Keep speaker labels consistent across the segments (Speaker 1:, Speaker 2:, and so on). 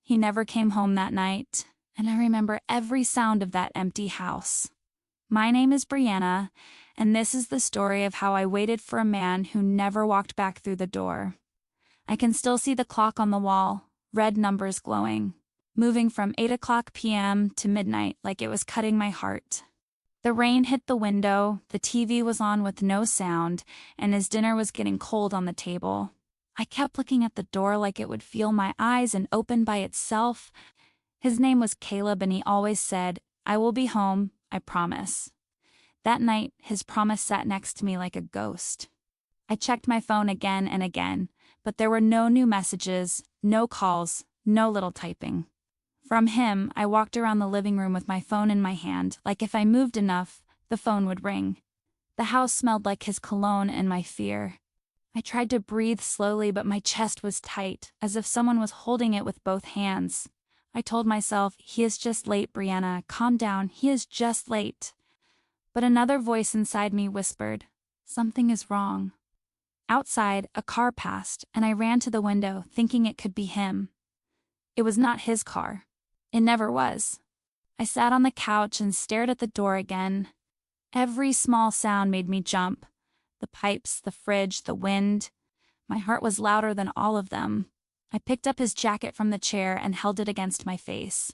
Speaker 1: He never came home that night, and I remember every sound of that empty house. My name is Brianna, and this is the story of how I waited for a man who never walked back through the door. I can still see the clock on the wall, red numbers glowing, moving from 8 p.m. to midnight like it was cutting my heart. The rain hit the window, the TV was on with no sound, and his dinner was getting cold on the table. I kept looking at the door like it would feel my eyes and open by itself. His name was Caleb, and he always said, "I will be home, I promise." That night, his promise sat next to me like a ghost. I checked my phone again and again, but there were no new messages, no calls, no little typing. From him, I walked around the living room with my phone in my hand, like if I moved enough, the phone would ring. The house smelled like his cologne and my fear. I tried to breathe slowly, but my chest was tight, as if someone was holding it with both hands. I told myself, "He is just late, Brianna, calm down, he is just late." But another voice inside me whispered, "Something is wrong." Outside, a car passed, and I ran to the window, thinking it could be him. It was not his car. It never was. I sat on the couch and stared at the door again. Every small sound made me jump. The pipes, the fridge, the wind. My heart was louder than all of them. I picked up his jacket from the chair and held it against my face.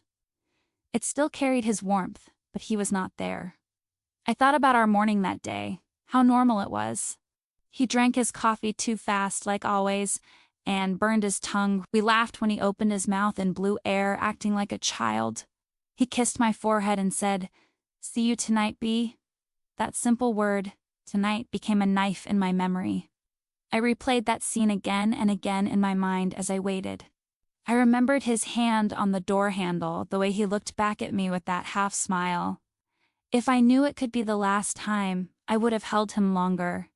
Speaker 1: It still carried his warmth, but he was not there. I thought about our morning that day, how normal it was. He drank his coffee too fast, like always, and burned his tongue. We laughed when he opened his mouth and blew air, acting like a child. He kissed my forehead and said, "See you tonight, B." That simple word, tonight, became a knife in my memory. I replayed that scene again and again in my mind as I waited. I remembered his hand on the door handle, the way he looked back at me with that half smile. If I knew it could be the last time, I would have held him longer.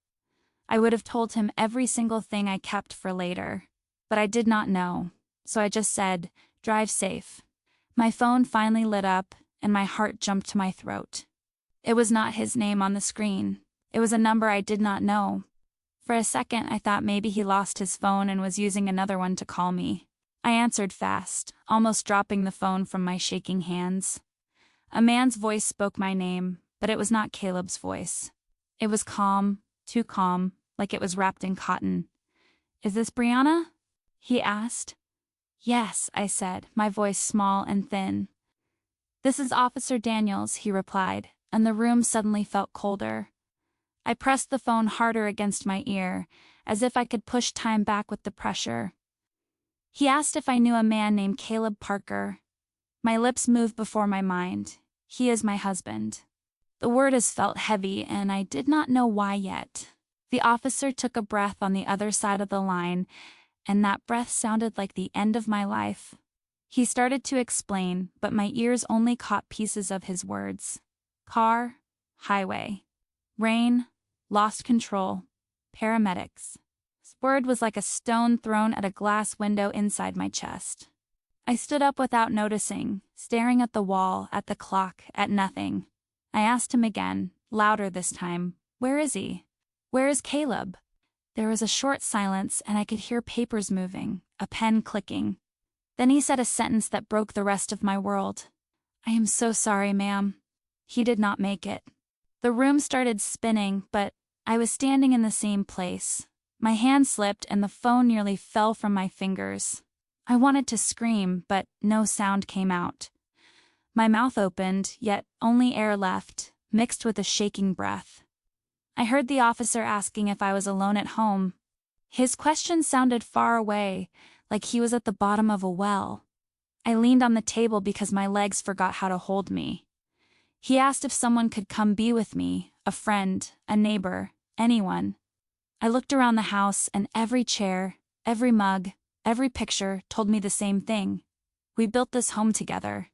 Speaker 1: I would have told him every single thing I kept for later. But I did not know, so I just said, "Drive safe." My phone finally lit up, and my heart jumped to my throat. It was not his name on the screen. It was a number I did not know. For a second, I thought maybe he lost his phone and was using another one to call me. I answered fast, almost dropping the phone from my shaking hands. A man's voice spoke my name, but it was not Caleb's voice. It was calm, too calm, like it was wrapped in cotton. "Is this Brianna?" he asked. "Yes," I said, my voice small and thin. "This is Officer Daniels," he replied, and the room suddenly felt colder. I pressed the phone harder against my ear, as if I could push time back with the pressure. He asked if I knew a man named Caleb Parker. My lips moved before my mind. He is my husband. The word has felt heavy, and I did not know why yet. The officer took a breath on the other side of the line, and that breath sounded like the end of my life. He started to explain, but my ears only caught pieces of his words. Car, highway, rain, lost control, paramedics. His word was like a stone thrown at a glass window inside my chest. I stood up without noticing, staring at the wall, at the clock, at nothing. I asked him again, louder this time, "Where is he? Where is Caleb?" There was a short silence, and I could hear papers moving, a pen clicking. Then he said a sentence that broke the rest of my world. "I am so sorry, ma'am." He did not make it. The room started spinning, but I was standing in the same place. My hand slipped, and the phone nearly fell from my fingers. I wanted to scream, but no sound came out. My mouth opened, yet only air left, mixed with a shaking breath. I heard the officer asking if I was alone at home. His question sounded far away, like he was at the bottom of a well. I leaned on the table because my legs forgot how to hold me. He asked if someone could come be with me, a friend, a neighbor, anyone. I looked around the house, and every chair, every mug, every picture told me the same thing. We built this home together.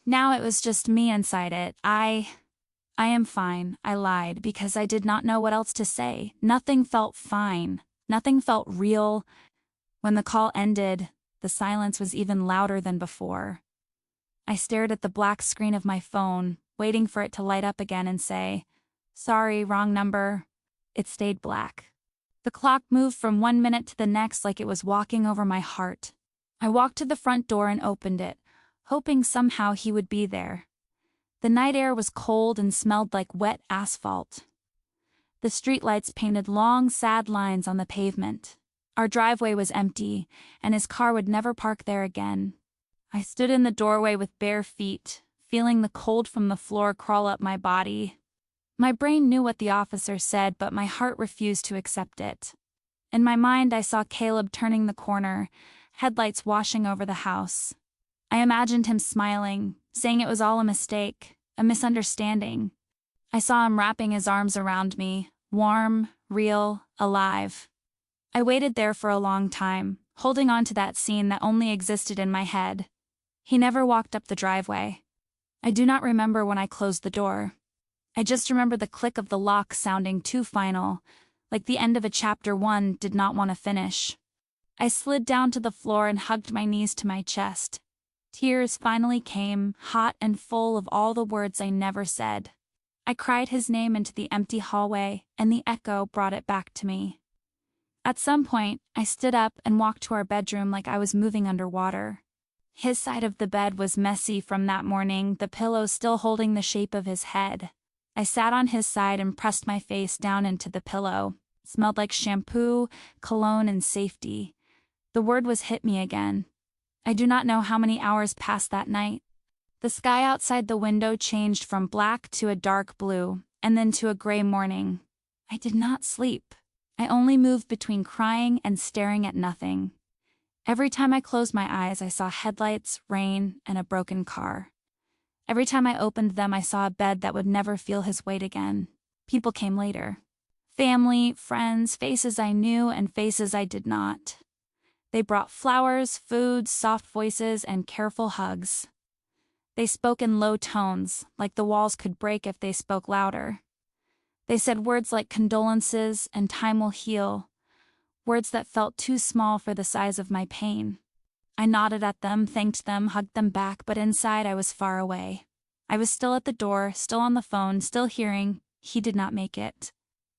Speaker 1: Now it was just me inside it. I am fine, I lied, because I did not know what else to say. Nothing felt fine. Nothing felt real. When the call ended, the silence was even louder than before. I stared at the black screen of my phone, waiting for it to light up again and say, "Sorry, wrong number." It stayed black. The clock moved from 1 minute to the next like it was walking over my heart. I walked to the front door and opened it, hoping somehow he would be there. The night air was cold and smelled like wet asphalt. The streetlights painted long, sad lines on the pavement. Our driveway was empty, and his car would never park there again. I stood in the doorway with bare feet, feeling the cold from the floor crawl up my body. My brain knew what the officer said, but my heart refused to accept it. In my mind, I saw Caleb turning the corner, headlights washing over the house. I imagined him smiling, saying it was all a mistake, a misunderstanding. I saw him wrapping his arms around me, warm, real, alive. I waited there for a long time, holding on to that scene that only existed in my head. He never walked up the driveway. I do not remember when I closed the door. I just remember the click of the lock sounding too final, like the end of a chapter one did not want to finish. I slid down to the floor and hugged my knees to my chest. Tears finally came, hot and full of all the words I never said. I cried his name into the empty hallway, and the echo brought it back to me. At some point, I stood up and walked to our bedroom like I was moving underwater. His side of the bed was messy from that morning, the pillow still holding the shape of his head. I sat on his side and pressed my face down into the pillow. It smelled like shampoo, cologne, and safety. The word was hit me again. I do not know how many hours passed that night. The sky outside the window changed from black to a dark blue, and then to a gray morning. I did not sleep. I only moved between crying and staring at nothing. Every time I closed my eyes, I saw headlights, rain, and a broken car. Every time I opened them, I saw a bed that would never feel his weight again. People came later. Family, friends, faces I knew and faces I did not. They brought flowers, food, soft voices, and careful hugs. They spoke in low tones, like the walls could break if they spoke louder. They said words like condolences and time will heal, words that felt too small for the size of my pain. I nodded at them, thanked them, hugged them back, but inside I was far away. I was still at the door, still on the phone, still hearing, he did not make it.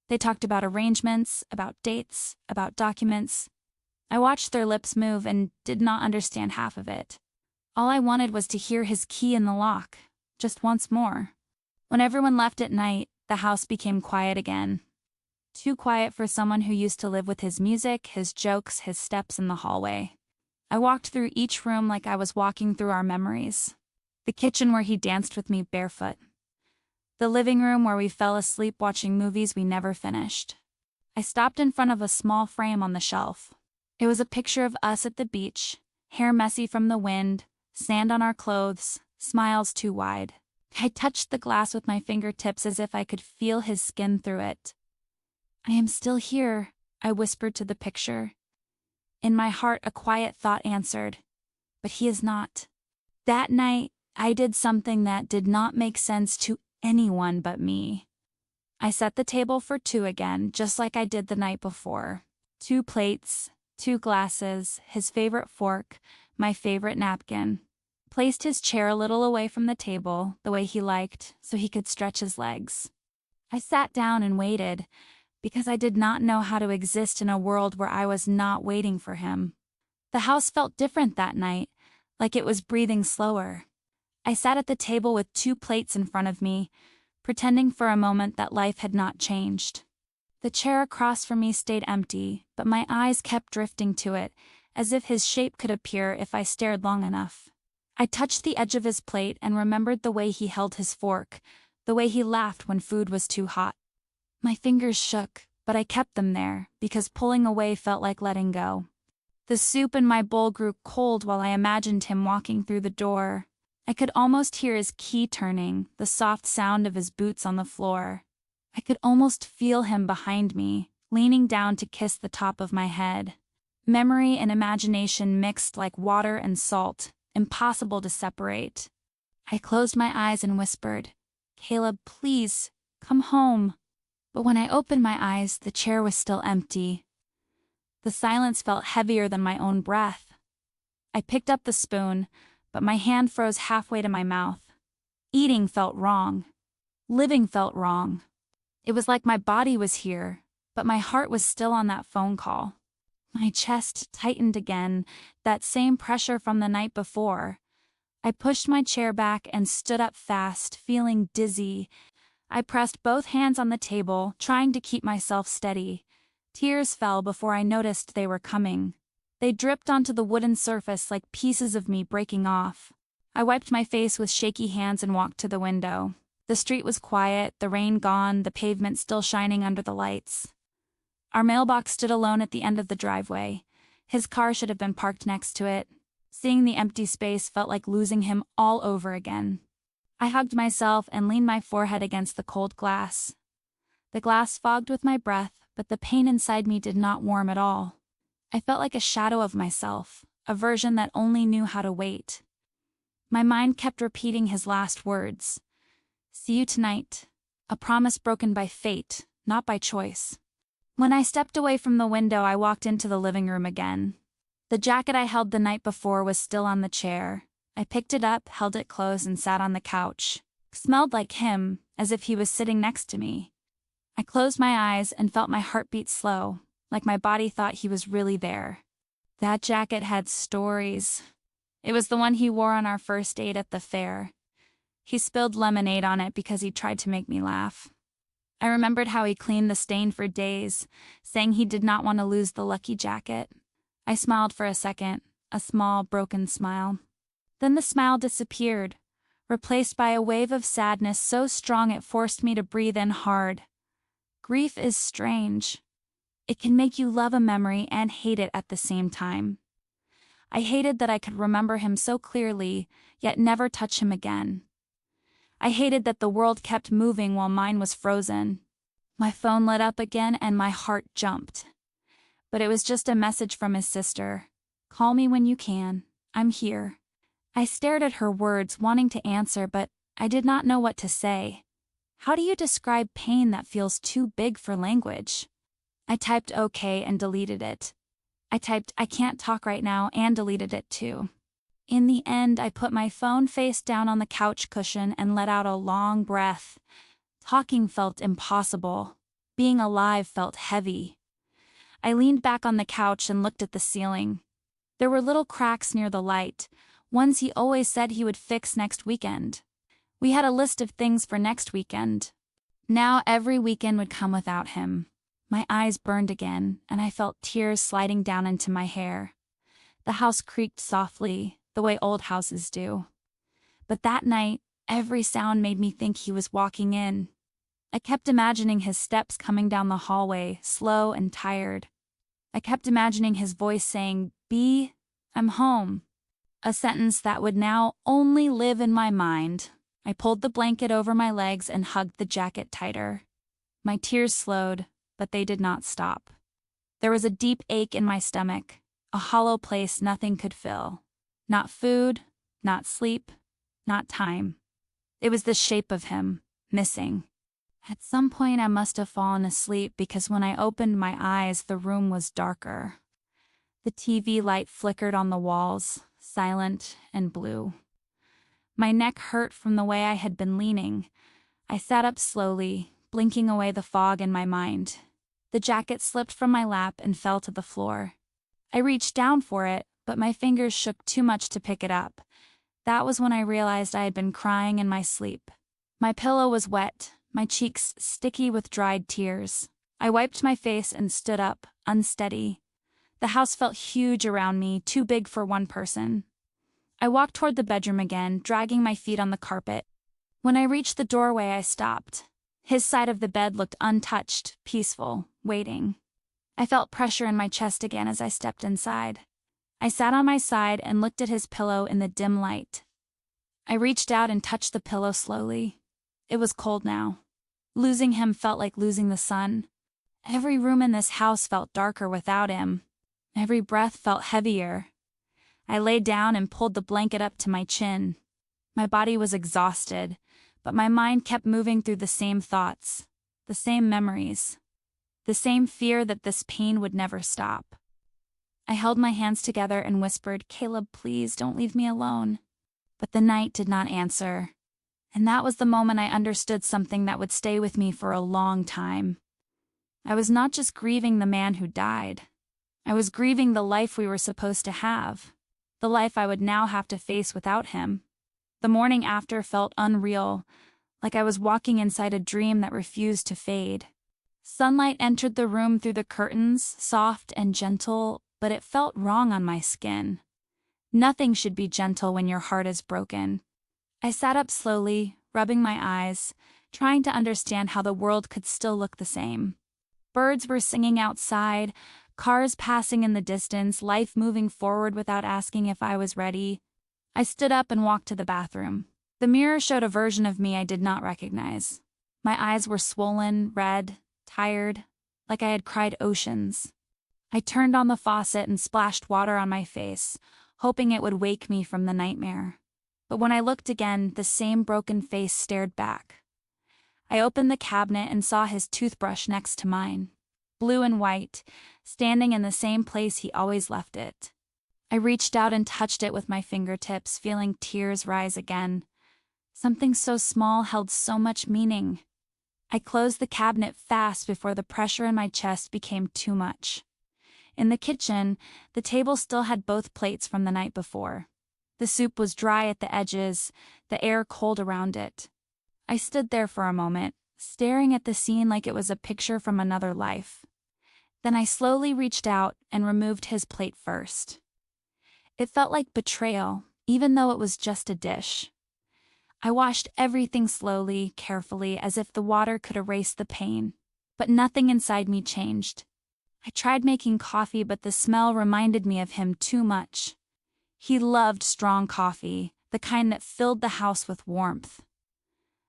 Speaker 1: They talked about arrangements, about dates, about documents. I watched their lips move and did not understand half of it. All I wanted was to hear his key in the lock, just once more. When everyone left at night, the house became quiet again. Too quiet for someone who used to live with his music, his jokes, his steps in the hallway. I walked through each room like I was walking through our memories. The kitchen where he danced with me barefoot. The living room where we fell asleep watching movies we never finished. I stopped in front of a small frame on the shelf. It was a picture of us at the beach, hair messy from the wind, sand on our clothes, smiles too wide. I touched the glass with my fingertips as if I could feel his skin through it. I am still here, I whispered to the picture. In my heart, a quiet thought answered, but he is not. That night, I did something that did not make sense to anyone but me. I set the table for two again, just like I did the night before. 2 plates, 2 glasses, his favorite fork, my favorite napkin. Placed his chair a little away from the table, the way he liked, so he could stretch his legs. I sat down and waited, because I did not know how to exist in a world where I was not waiting for him. The house felt different that night, like it was breathing slower. I sat at the table with 2 plates in front of me, pretending for a moment that life had not changed. The chair across from me stayed empty, but my eyes kept drifting to it, as if his shape could appear if I stared long enough. I touched the edge of his plate and remembered the way he held his fork, the way he laughed when food was too hot. My fingers shook, but I kept them there, because pulling away felt like letting go. The soup in my bowl grew cold while I imagined him walking through the door. I could almost hear his key turning, the soft sound of his boots on the floor. I could almost feel him behind me, leaning down to kiss the top of my head. Memory and imagination mixed like water and salt, impossible to separate. I closed my eyes and whispered, "Caleb, please, come home." But when I opened my eyes, the chair was still empty. The silence felt heavier than my own breath. I picked up the spoon, but my hand froze halfway to my mouth. Eating felt wrong. Living felt wrong. It was like my body was here, but my heart was still on that phone call. My chest tightened again, that same pressure from the night before. I pushed my chair back and stood up fast, feeling dizzy. I pressed both hands on the table, trying to keep myself steady. Tears fell before I noticed they were coming. They dripped onto the wooden surface like pieces of me breaking off. I wiped my face with shaky hands and walked to the window. The street was quiet, the rain gone, the pavement still shining under the lights. Our mailbox stood alone at the end of the driveway. His car should have been parked next to it. Seeing the empty space felt like losing him all over again. I hugged myself and leaned my forehead against the cold glass. The glass fogged with my breath, but the pain inside me did not warm at all. I felt like a shadow of myself, a version that only knew how to wait. My mind kept repeating his last words. "See you tonight," a promise broken by fate, not by choice. When I stepped away from the window, I walked into the living room again. The jacket I held the night before was still on the chair. I picked it up, held it close, and sat on the couch. It smelled like him, as if he was sitting next to me. I closed my eyes and felt my heartbeat slow, like my body thought he was really there. That jacket had stories. It was the one he wore on our first date at the fair. He spilled lemonade on it because he tried to make me laugh. I remembered how he cleaned the stain for days, saying he did not want to lose the lucky jacket. I smiled for a second, a small, broken smile. Then the smile disappeared, replaced by a wave of sadness so strong it forced me to breathe in hard. Grief is strange. It can make you love a memory and hate it at the same time. I hated that I could remember him so clearly, yet never touch him again. I hated that the world kept moving while mine was frozen. My phone lit up again and my heart jumped. But it was just a message from his sister. "Call me when you can. I'm here." I stared at her words, wanting to answer, but I did not know what to say. How do you describe pain that feels too big for language? I typed "okay" and deleted it. I typed "I can't talk right now" and deleted it too. In the end, I put my phone face down on the couch cushion and let out a long breath. Talking felt impossible. Being alive felt heavy. I leaned back on the couch and looked at the ceiling. There were little cracks near the light, ones he always said he would fix next weekend. We had a list of things for next weekend. Now every weekend would come without him. My eyes burned again, and I felt tears sliding down into my hair. The house creaked softly, the way old houses do. But that night, every sound made me think he was walking in. I kept imagining his steps coming down the hallway, slow and tired. I kept imagining his voice saying, "B, I'm home." A sentence that would now only live in my mind. I pulled the blanket over my legs and hugged the jacket tighter. My tears slowed, but they did not stop. There was a deep ache in my stomach, a hollow place nothing could fill. Not food, not sleep, not time. It was the shape of him, missing. At some point I must have fallen asleep because when I opened my eyes, the room was darker. The TV light flickered on the walls, silent and blue. My neck hurt from the way I had been leaning. I sat up slowly, blinking away the fog in my mind. The jacket slipped from my lap and fell to the floor. I reached down for it, but my fingers shook too much to pick it up. That was when I realized I had been crying in my sleep. My pillow was wet, my cheeks sticky with dried tears. I wiped my face and stood up, unsteady. The house felt huge around me, too big for one person. I walked toward the bedroom again, dragging my feet on the carpet. When I reached the doorway, I stopped. His side of the bed looked untouched, peaceful, waiting. I felt pressure in my chest again as I stepped inside. I sat on my side and looked at his pillow in the dim light. I reached out and touched the pillow slowly. It was cold now. Losing him felt like losing the sun. Every room in this house felt darker without him. Every breath felt heavier. I lay down and pulled the blanket up to my chin. My body was exhausted, but my mind kept moving through the same thoughts, the same memories, the same fear that this pain would never stop. I held my hands together and whispered, "Caleb, please don't leave me alone." But the night did not answer. And that was the moment I understood something that would stay with me for a long time. I was not just grieving the man who died. I was grieving the life we were supposed to have, the life I would now have to face without him. The morning after felt unreal, like I was walking inside a dream that refused to fade. Sunlight entered the room through the curtains, soft and gentle, but it felt wrong on my skin. Nothing should be gentle when your heart is broken. I sat up slowly, rubbing my eyes, trying to understand how the world could still look the same. Birds were singing outside, cars passing in the distance, life moving forward without asking if I was ready. I stood up and walked to the bathroom. The mirror showed a version of me I did not recognize. My eyes were swollen, red, tired, like I had cried oceans. I turned on the faucet and splashed water on my face, hoping it would wake me from the nightmare. But when I looked again, the same broken face stared back. I opened the cabinet and saw his toothbrush next to mine, blue and white, standing in the same place he always left it. I reached out and touched it with my fingertips, feeling tears rise again. Something so small held so much meaning. I closed the cabinet fast before the pressure in my chest became too much. In the kitchen, the table still had both plates from the night before. The soup was dry at the edges, the air cold around it. I stood there for a moment, staring at the scene like it was a picture from another life. Then I slowly reached out and removed his plate first. It felt like betrayal, even though it was just a dish. I washed everything slowly, carefully, as if the water could erase the pain. But nothing inside me changed. I tried making coffee, but the smell reminded me of him too much. He loved strong coffee, the kind that filled the house with warmth.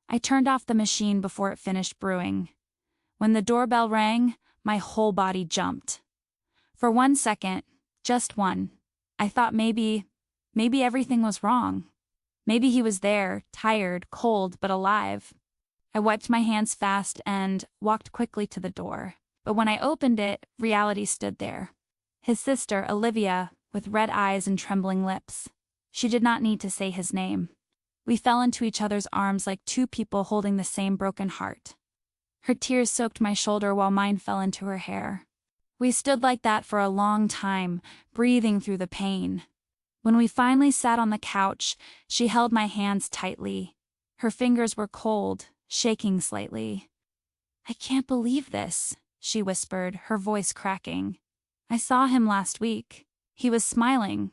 Speaker 1: I turned off the machine before it finished brewing. When the doorbell rang, my whole body jumped. For 1 second, just one, I thought maybe everything was wrong. Maybe he was there, tired, cold, but alive. I wiped my hands fast and walked quickly to the door. But when I opened it, reality stood there. His sister, Olivia, with red eyes and trembling lips. She did not need to say his name. We fell into each other's arms like two people holding the same broken heart. Her tears soaked my shoulder while mine fell into her hair. We stood like that for a long time, breathing through the pain. When we finally sat on the couch, she held my hands tightly. Her fingers were cold, shaking slightly. "I can't believe this," she whispered, her voice cracking. "I saw him last week. He was smiling."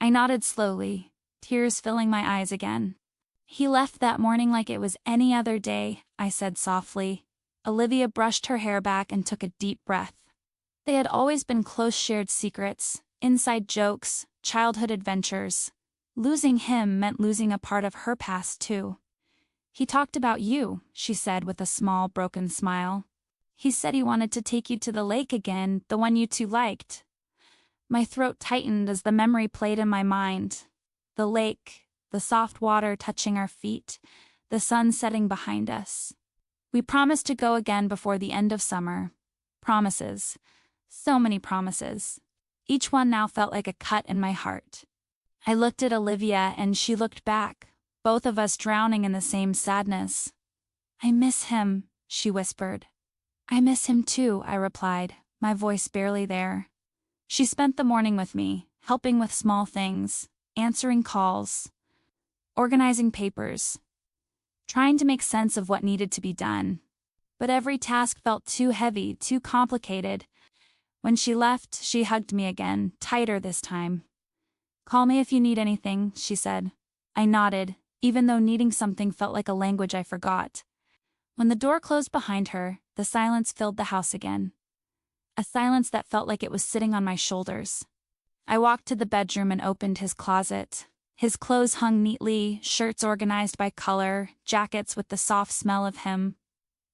Speaker 1: I nodded slowly, tears filling my eyes again. "He left that morning like it was any other day," I said softly. Olivia brushed her hair back and took a deep breath. They had always been close shared secrets, inside jokes, childhood adventures. Losing him meant losing a part of her past too. "He talked about you," she said with a small, broken smile. "He said he wanted to take you to the lake again, the one you two liked." My throat tightened as the memory played in my mind. The lake, the soft water touching our feet, the sun setting behind us. We promised to go again before the end of summer. Promises. So many promises. Each one now felt like a cut in my heart. I looked at Olivia and she looked back, both of us drowning in the same sadness. "I miss him," she whispered. "I miss him too," I replied, my voice barely there. She spent the morning with me, helping with small things, answering calls, organizing papers, trying to make sense of what needed to be done. But every task felt too heavy, too complicated. When she left, she hugged me again, tighter this time. "Call me if you need anything," she said. I nodded, even though needing something felt like a language I forgot. When the door closed behind her, the silence filled the house again. A silence that felt like it was sitting on my shoulders. I walked to the bedroom and opened his closet. His clothes hung neatly, shirts organized by color, jackets with the soft smell of him.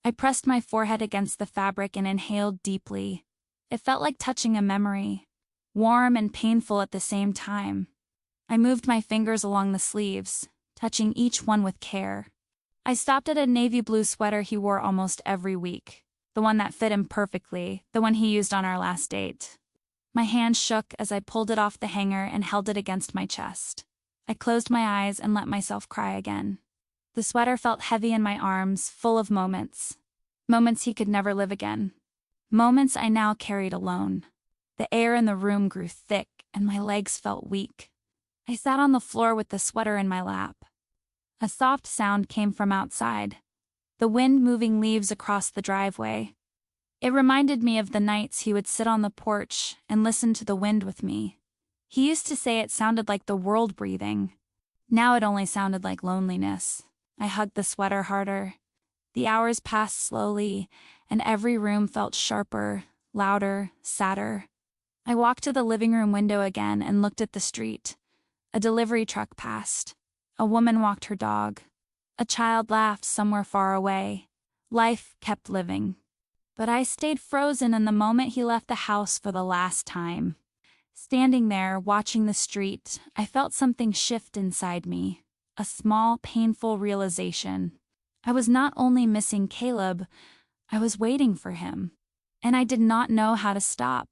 Speaker 1: I pressed my forehead against the fabric and inhaled deeply. It felt like touching a memory, warm and painful at the same time. I moved my fingers along the sleeves, touching each one with care. I stopped at a navy blue sweater he wore almost every week, the one that fit him perfectly, the one he used on our last date. My hand shook as I pulled it off the hanger and held it against my chest. I closed my eyes and let myself cry again. The sweater felt heavy in my arms, full of moments. Moments he could never live again. Moments I now carried alone. The air in the room grew thick, and my legs felt weak. I sat on the floor with the sweater in my lap. A soft sound came from outside, the wind moving leaves across the driveway. It reminded me of the nights he would sit on the porch and listen to the wind with me. He used to say it sounded like the world breathing. Now it only sounded like loneliness. I hugged the sweater harder. The hours passed slowly, and every room felt sharper, louder, sadder. I walked to the living room window again and looked at the street. A delivery truck passed. A woman walked her dog. A child laughed somewhere far away. Life kept living. But I stayed frozen in the moment he left the house for the last time. Standing there, watching the street, I felt something shift inside me. A small, painful realization. I was not only missing Caleb, I was waiting for him. And I did not know how to stop.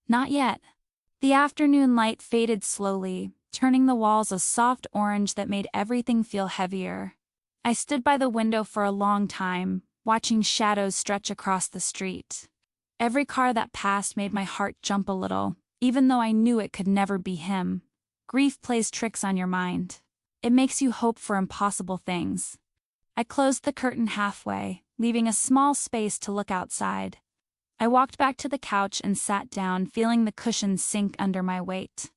Speaker 1: Not yet. The afternoon light faded slowly, turning the walls a soft orange that made everything feel heavier. I stood by the window for a long time, watching shadows stretch across the street. Every car that passed made my heart jump a little, even though I knew it could never be him. Grief plays tricks on your mind. It makes you hope for impossible things. I closed the curtain halfway, leaving a small space to look outside. I walked back to the couch and sat down, feeling the cushions sink under my weight.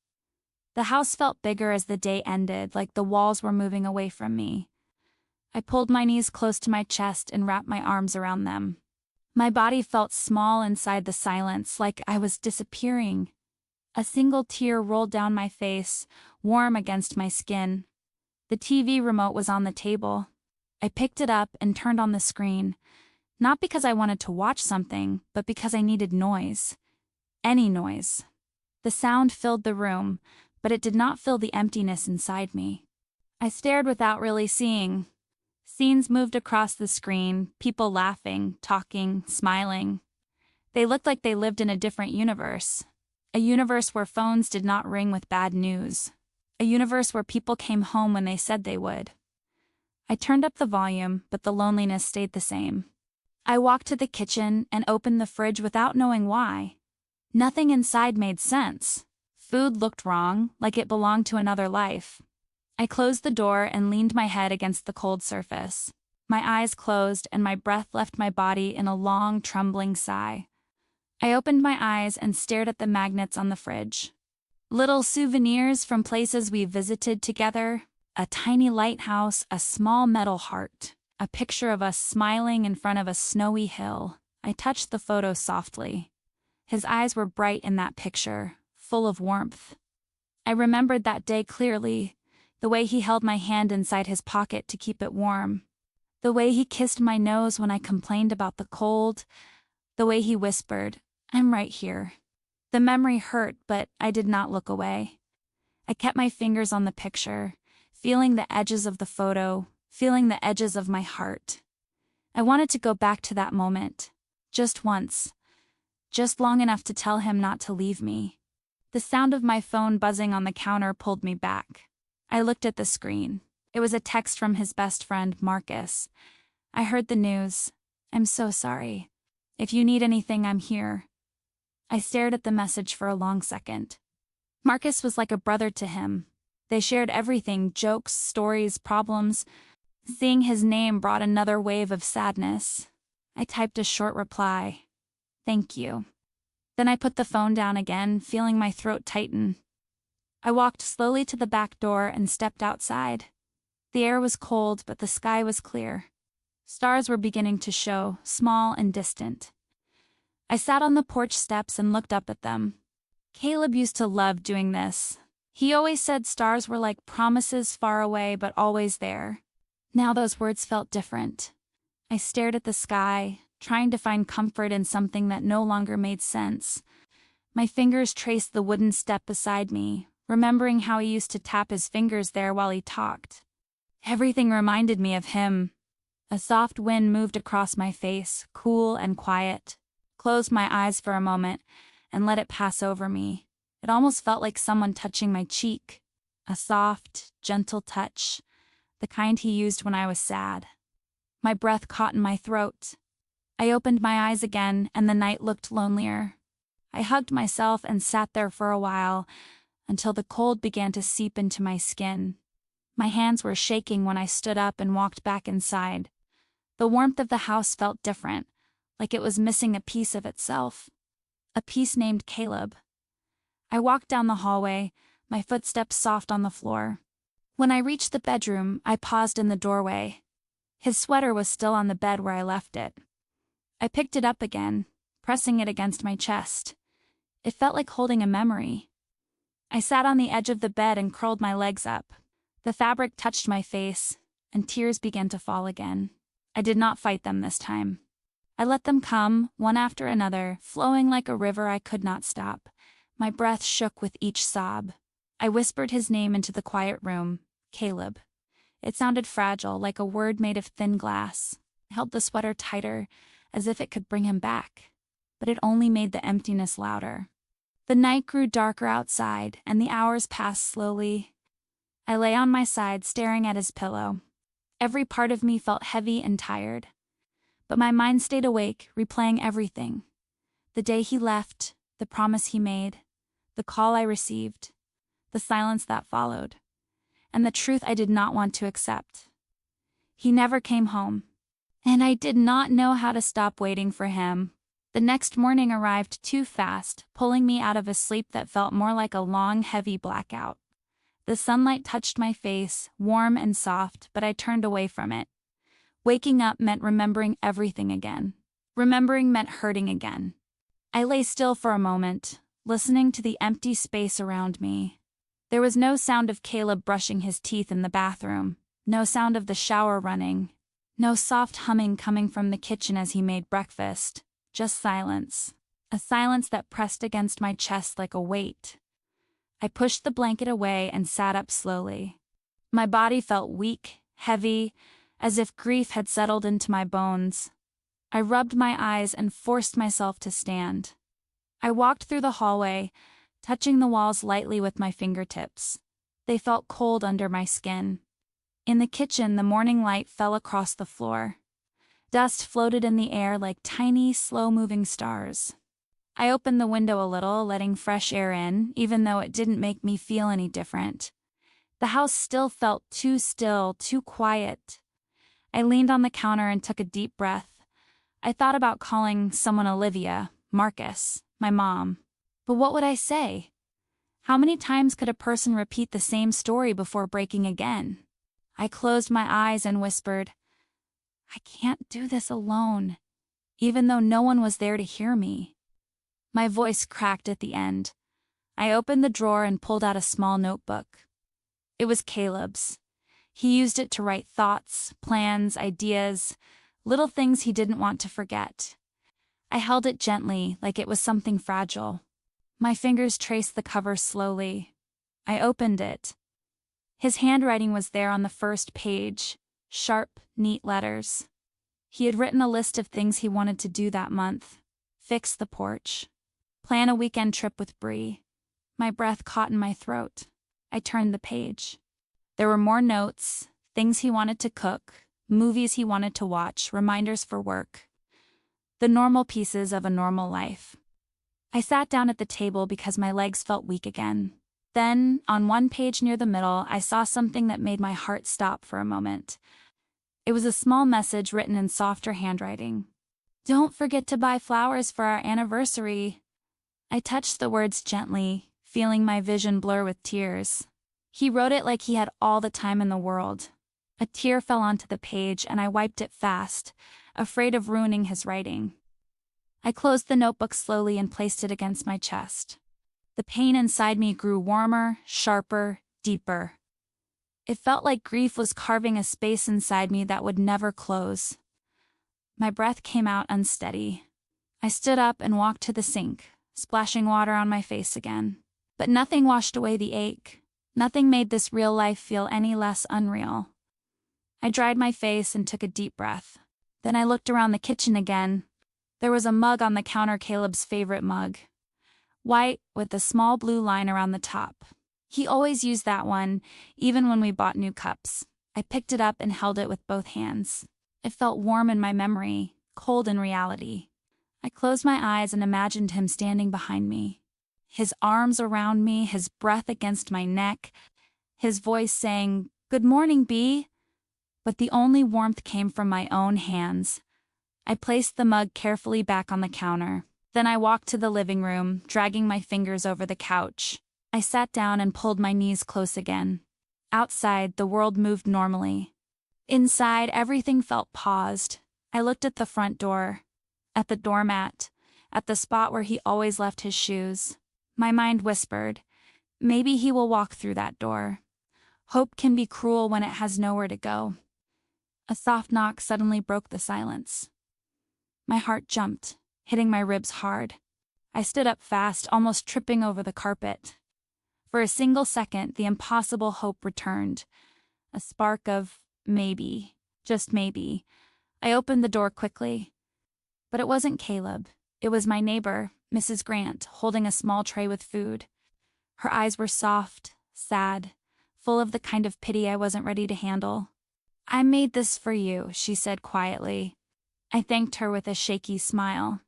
Speaker 1: The house felt bigger as the day ended, like the walls were moving away from me. I pulled my knees close to my chest and wrapped my arms around them. My body felt small inside the silence, like I was disappearing. A single tear rolled down my face, warm against my skin. The TV remote was on the table. I picked it up and turned on the screen, not because I wanted to watch something, but because I needed noise. Any noise. The sound filled the room, but it did not fill the emptiness inside me. I stared without really seeing. Scenes moved across the screen, people laughing, talking, smiling. They looked like they lived in a different universe. A universe where phones did not ring with bad news. A universe where people came home when they said they would. I turned up the volume, but the loneliness stayed the same. I walked to the kitchen and opened the fridge without knowing why. Nothing inside made sense. Food looked wrong, like it belonged to another life. I closed the door and leaned my head against the cold surface. My eyes closed and my breath left my body in a long, trembling sigh. I opened my eyes and stared at the magnets on the fridge. Little souvenirs from places we visited together, a tiny lighthouse, a small metal heart, a picture of us smiling in front of a snowy hill. I touched the photo softly. His eyes were bright in that picture, full of warmth. I remembered that day clearly, the way he held my hand inside his pocket to keep it warm, the way he kissed my nose when I complained about the cold, the way he whispered, "I'm right here." The memory hurt, but I did not look away. I kept my fingers on the picture, feeling the edges of the photo, feeling the edges of my heart. I wanted to go back to that moment, just once, just long enough to tell him not to leave me. The sound of my phone buzzing on the counter pulled me back. I looked at the screen. It was a text from his best friend, Marcus. I heard the news. "I'm so sorry. If you need anything, I'm here." I stared at the message for a long second. Marcus was like a brother to him. They shared everything, jokes, stories, problems. Seeing his name brought another wave of sadness. I typed a short reply. "Thank you." Then I put the phone down again, feeling my throat tighten. I walked slowly to the back door and stepped outside. The air was cold, but the sky was clear. Stars were beginning to show, small and distant. I sat on the porch steps and looked up at them. Caleb used to love doing this. He always said stars were like promises far away but always there. Now those words felt different. I stared at the sky, trying to find comfort in something that no longer made sense. My fingers traced the wooden step beside me, remembering how he used to tap his fingers there while he talked. Everything reminded me of him. A soft wind moved across my face, cool and quiet. Closed my eyes for a moment and let it pass over me. It almost felt like someone touching my cheek. A soft, gentle touch, the kind he used when I was sad. My breath caught in my throat. I opened my eyes again and the night looked lonelier. I hugged myself and sat there for a while until the cold began to seep into my skin. My hands were shaking when I stood up and walked back inside. The warmth of the house felt different, like it was missing a piece of itself. A piece named Caleb. I walked down the hallway, my footsteps soft on the floor. When I reached the bedroom, I paused in the doorway. His sweater was still on the bed where I left it. I picked it up again, pressing it against my chest. It felt like holding a memory. I sat on the edge of the bed and curled my legs up. The fabric touched my face, and tears began to fall again. I did not fight them this time. I let them come, one after another, flowing like a river I could not stop. My breath shook with each sob. I whispered his name into the quiet room, Caleb. It sounded fragile, like a word made of thin glass. I held the sweater tighter, as if it could bring him back. But it only made the emptiness louder. The night grew darker outside, and the hours passed slowly. I lay on my side, staring at his pillow. Every part of me felt heavy and tired. But my mind stayed awake, replaying everything. The day he left, the promise he made, the call I received, the silence that followed, and the truth I did not want to accept. He never came home, and I did not know how to stop waiting for him. The next morning arrived too fast, pulling me out of a sleep that felt more like a long, heavy blackout. The sunlight touched my face, warm and soft, but I turned away from it. Waking up meant remembering everything again. Remembering meant hurting again. I lay still for a moment, listening to the empty space around me. There was no sound of Caleb brushing his teeth in the bathroom, no sound of the shower running, no soft humming coming from the kitchen as he made breakfast, just silence. A silence that pressed against my chest like a weight. I pushed the blanket away and sat up slowly. My body felt weak, heavy, as if grief had settled into my bones. I rubbed my eyes and forced myself to stand. I walked through the hallway, touching the walls lightly with my fingertips. They felt cold under my skin. In the kitchen, the morning light fell across the floor. Dust floated in the air like tiny, slow-moving stars. I opened the window a little, letting fresh air in, even though it didn't make me feel any different. The house still felt too still, too quiet. I leaned on the counter and took a deep breath. I thought about calling someone Olivia, Marcus, my mom. But what would I say? How many times could a person repeat the same story before breaking again? I closed my eyes and whispered, I can't do this alone, even though no one was there to hear me. My voice cracked at the end. I opened the drawer and pulled out a small notebook. It was Caleb's. He used it to write thoughts, plans, ideas, little things he didn't want to forget. I held it gently, like it was something fragile. My fingers traced the cover slowly. I opened it. His handwriting was there on the first page, sharp, neat letters. He had written a list of things he wanted to do that month. Fix the porch. Plan a weekend trip with Bree. My breath caught in my throat. I turned the page. There were more notes, things he wanted to cook, movies he wanted to watch, reminders for work. The normal pieces of a normal life. I sat down at the table because my legs felt weak again. Then, on one page near the middle, I saw something that made my heart stop for a moment. It was a small message written in softer handwriting. Don't forget to buy flowers for our anniversary. I touched the words gently, feeling my vision blur with tears. He wrote it like he had all the time in the world. A tear fell onto the page and I wiped it fast, afraid of ruining his writing. I closed the notebook slowly and placed it against my chest. The pain inside me grew warmer, sharper, deeper. It felt like grief was carving a space inside me that would never close. My breath came out unsteady. I stood up and walked to the sink, splashing water on my face again. But nothing washed away the ache. Nothing made this real life feel any less unreal. I dried my face and took a deep breath. Then I looked around the kitchen again. There was a mug on the counter, Caleb's favorite mug. White, with a small blue line around the top. He always used that one, even when we bought new cups. I picked it up and held it with both hands. It felt warm in my memory, cold in reality. I closed my eyes and imagined him standing behind me. His arms around me, his breath against my neck, his voice saying, "Good morning, Bee." But the only warmth came from my own hands. I placed the mug carefully back on the counter. Then I walked to the living room, dragging my fingers over the couch. I sat down and pulled my knees close again. Outside, the world moved normally. Inside, everything felt paused. I looked at the front door, at the doormat, at the spot where he always left his shoes. My mind whispered, maybe he will walk through that door. Hope can be cruel when it has nowhere to go. A soft knock suddenly broke the silence. My heart jumped, hitting my ribs hard. I stood up fast, almost tripping over the carpet. For a single second, the impossible hope returned. A spark of maybe, just maybe. I opened the door quickly. But it wasn't Caleb. It was my neighbor, Mrs. Grant, holding a small tray with food. Her eyes were soft, sad, full of the kind of pity I wasn't ready to handle. "I made this for you," she said quietly. I thanked her with a shaky smile.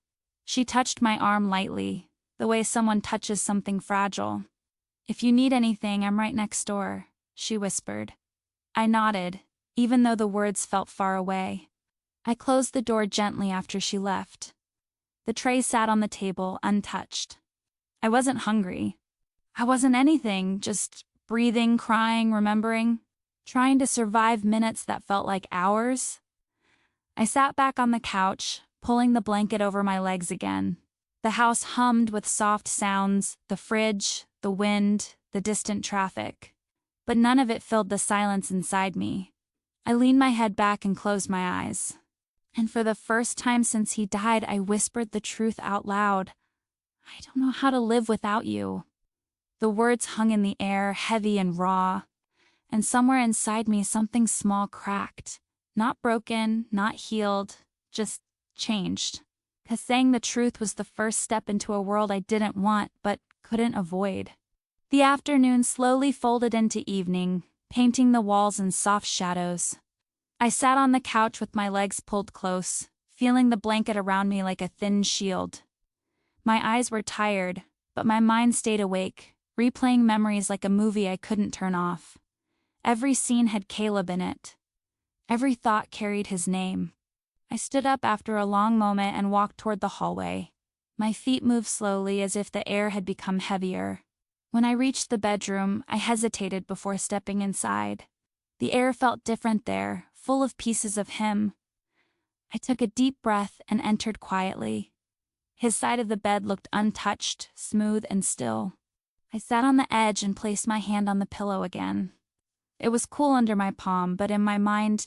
Speaker 1: She touched my arm lightly, the way someone touches something fragile. "If you need anything, I'm right next door," she whispered. I nodded, even though the words felt far away. I closed the door gently after she left. The tray sat on the table, untouched. I wasn't hungry. I wasn't anything, just breathing, crying, remembering, trying to survive minutes that felt like hours. I sat back on the couch, pulling the blanket over my legs again. The house hummed with soft sounds, the fridge, the wind, the distant traffic. But none of it filled the silence inside me. I leaned my head back and closed my eyes. And for the first time since he died, I whispered the truth out loud. "I don't know how to live without you." The words hung in the air, heavy and raw. And somewhere inside me, something small cracked. Not broken, not healed, just changed. 'Cause saying the truth was the first step into a world I didn't want, but couldn't avoid. The afternoon slowly folded into evening, painting the walls in soft shadows. I sat on the couch with my legs pulled close, feeling the blanket around me like a thin shield. My eyes were tired, but my mind stayed awake, replaying memories like a movie I couldn't turn off. Every scene had Caleb in it. Every thought carried his name. I stood up after a long moment and walked toward the hallway. My feet moved slowly as if the air had become heavier. When I reached the bedroom, I hesitated before stepping inside. The air felt different there, full of pieces of him. I took a deep breath and entered quietly. His side of the bed looked untouched, smooth and still. I sat on the edge and placed my hand on the pillow again. It was cool under my palm, but in my mind,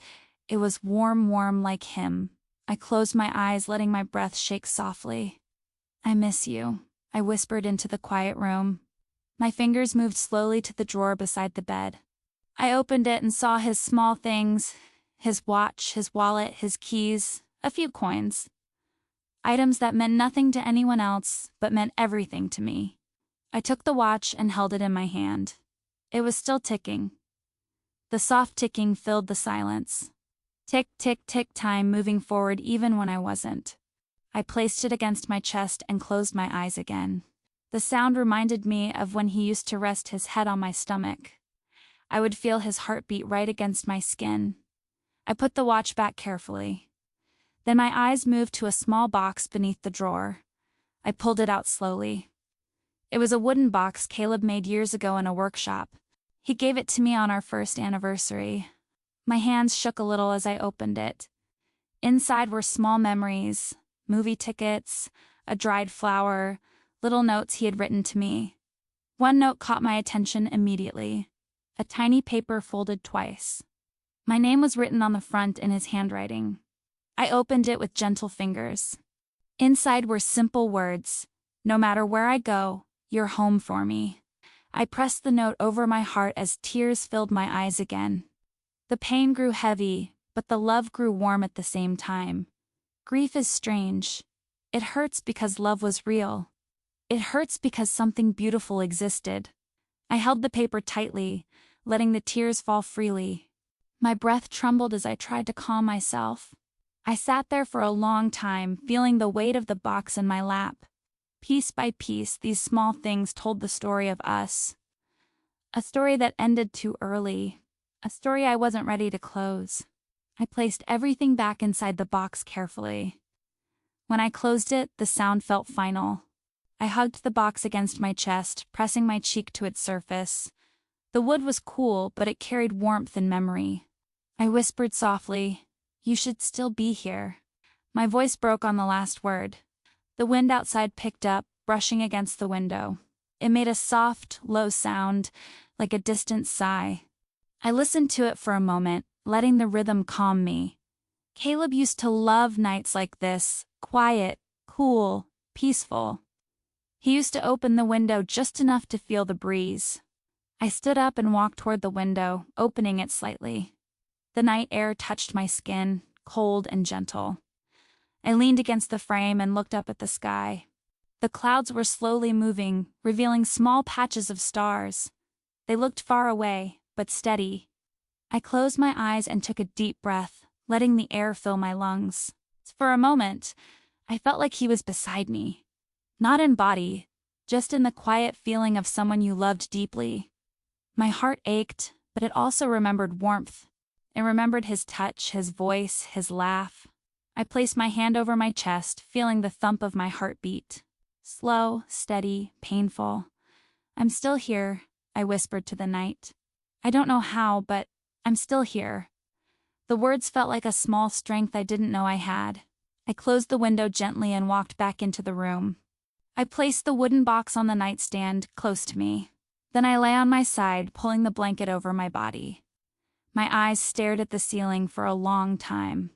Speaker 1: it was warm like him. I closed my eyes, letting my breath shake softly. "I miss you," I whispered into the quiet room. My fingers moved slowly to the drawer beside the bed. I opened it and saw his small things, his watch, his wallet, his keys, a few coins. Items that meant nothing to anyone else, but meant everything to me. I took the watch and held it in my hand. It was still ticking. The soft ticking filled the silence. Tick, tick, tick, time moving forward even when I wasn't. I placed it against my chest and closed my eyes again. The sound reminded me of when he used to rest his head on my stomach. I would feel his heartbeat right against my skin. I put the watch back carefully. Then my eyes moved to a small box beneath the drawer. I pulled it out slowly. It was a wooden box Caleb made years ago in a workshop. He gave it to me on our first anniversary. My hands shook a little as I opened it. Inside were small memories, movie tickets, a dried flower, little notes he had written to me. One note caught my attention immediately. A tiny paper folded twice. My name was written on the front in his handwriting. I opened it with gentle fingers. Inside were simple words. "No matter where I go, you're home for me." I pressed the note over my heart as tears filled my eyes again. The pain grew heavy, but the love grew warm at the same time. Grief is strange. It hurts because love was real. It hurts because something beautiful existed. I held the paper tightly, letting the tears fall freely. My breath trembled as I tried to calm myself. I sat there for a long time, feeling the weight of the box in my lap. Piece by piece, these small things told the story of us. A story that ended too early. A story I wasn't ready to close. I placed everything back inside the box carefully. When I closed it, the sound felt final. I hugged the box against my chest, pressing my cheek to its surface. The wood was cool, but it carried warmth and memory. I whispered softly, "You should still be here." My voice broke on the last word. The wind outside picked up, brushing against the window. It made a soft, low sound, like a distant sigh. I listened to it for a moment, letting the rhythm calm me. Caleb used to love nights like this, quiet, cool, peaceful. He used to open the window just enough to feel the breeze. I stood up and walked toward the window, opening it slightly. The night air touched my skin, cold and gentle. I leaned against the frame and looked up at the sky. The clouds were slowly moving, revealing small patches of stars. They looked far away, but steady. I closed my eyes and took a deep breath, letting the air fill my lungs. For a moment, I felt like he was beside me. Not in body, just in the quiet feeling of someone you loved deeply. My heart ached, but it also remembered warmth. It remembered his touch, his voice, his laugh. I placed my hand over my chest, feeling the thump of my heartbeat. Slow, steady, painful. "I'm still here," I whispered to the night. "I don't know how, but I'm still here." The words felt like a small strength I didn't know I had. I closed the window gently and walked back into the room. I placed the wooden box on the nightstand, close to me. Then I lay on my side, pulling the blanket over my body. My eyes stared at the ceiling for a long time.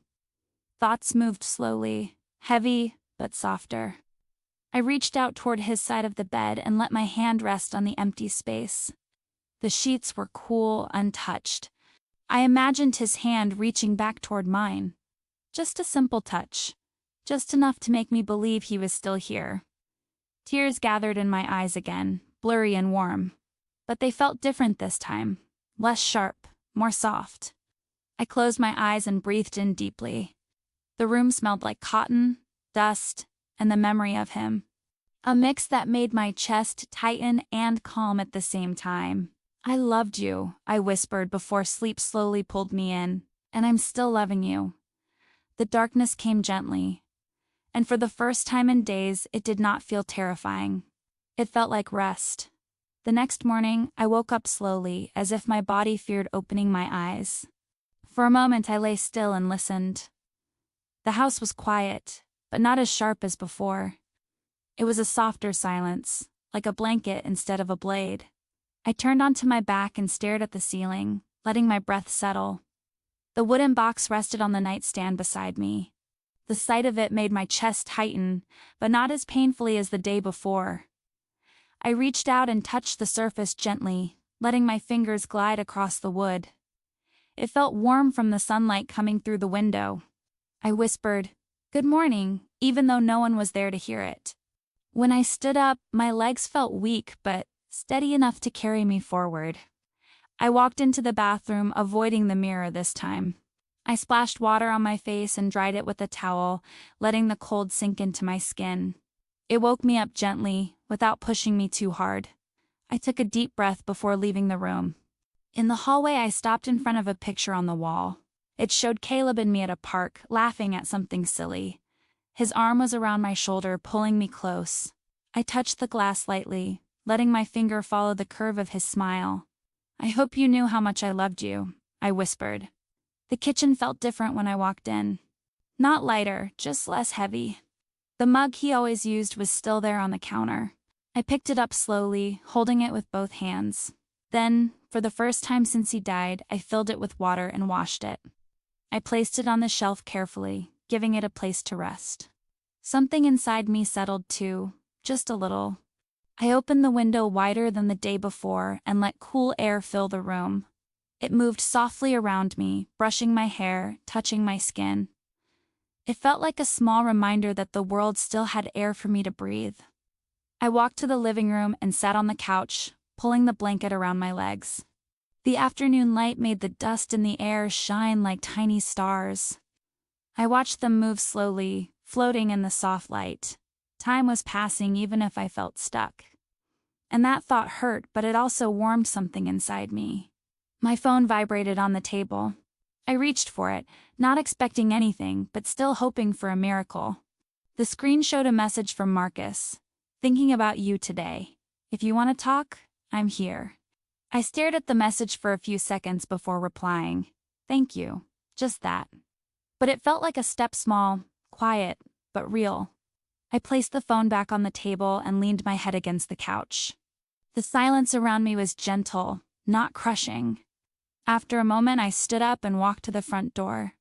Speaker 1: Thoughts moved slowly, heavy but softer. I reached out toward his side of the bed and let my hand rest on the empty space. The sheets were cool, untouched. I imagined his hand reaching back toward mine. Just a simple touch. Just enough to make me believe he was still here. Tears gathered in my eyes again, blurry and warm. But they felt different this time. Less sharp, more soft. I closed my eyes and breathed in deeply. The room smelled like cotton, dust, and the memory of him. A mix that made my chest tighten and calm at the same time. "I loved you," I whispered before sleep slowly pulled me in, "and I'm still loving you." The darkness came gently, and for the first time in days, it did not feel terrifying. It felt like rest. The next morning, I woke up slowly, as if my body feared opening my eyes. For a moment, I lay still and listened. The house was quiet, but not as sharp as before. It was a softer silence, like a blanket instead of a blade. I turned onto my back and stared at the ceiling, letting my breath settle. The wooden box rested on the nightstand beside me. The sight of it made my chest tighten, but not as painfully as the day before. I reached out and touched the surface gently, letting my fingers glide across the wood. It felt warm from the sunlight coming through the window. I whispered, "Good morning," even though no one was there to hear it. When I stood up, my legs felt weak but steady enough to carry me forward. I walked into the bathroom, avoiding the mirror this time. I splashed water on my face and dried it with a towel, letting the cold sink into my skin. It woke me up gently, without pushing me too hard. I took a deep breath before leaving the room. In the hallway, I stopped in front of a picture on the wall. It showed Caleb and me at a park, laughing at something silly. His arm was around my shoulder, pulling me close. I touched the glass lightly, letting my finger follow the curve of his smile. "I hope you knew how much I loved you," I whispered. The kitchen felt different when I walked in. Not lighter, just less heavy. The mug he always used was still there on the counter. I picked it up slowly, holding it with both hands. Then, for the first time since he died, I filled it with water and washed it. I placed it on the shelf carefully, giving it a place to rest. Something inside me settled too, just a little. I opened the window wider than the day before and let cool air fill the room. It moved softly around me, brushing my hair, touching my skin. It felt like a small reminder that the world still had air for me to breathe. I walked to the living room and sat on the couch, pulling the blanket around my legs. The afternoon light made the dust in the air shine like tiny stars. I watched them move slowly, floating in the soft light. Time was passing even if I felt stuck. And that thought hurt, but it also warmed something inside me. My phone vibrated on the table. I reached for it, not expecting anything, but still hoping for a miracle. The screen showed a message from Marcus. Thinking about you today. If you want to talk, I'm here. I stared at the message for a few seconds before replying. Thank you. Just that. But it felt like a step small, quiet, but real. I placed the phone back on the table and leaned my head against the couch. The silence around me was gentle, not crushing. After a moment, I stood up and walked to the front door.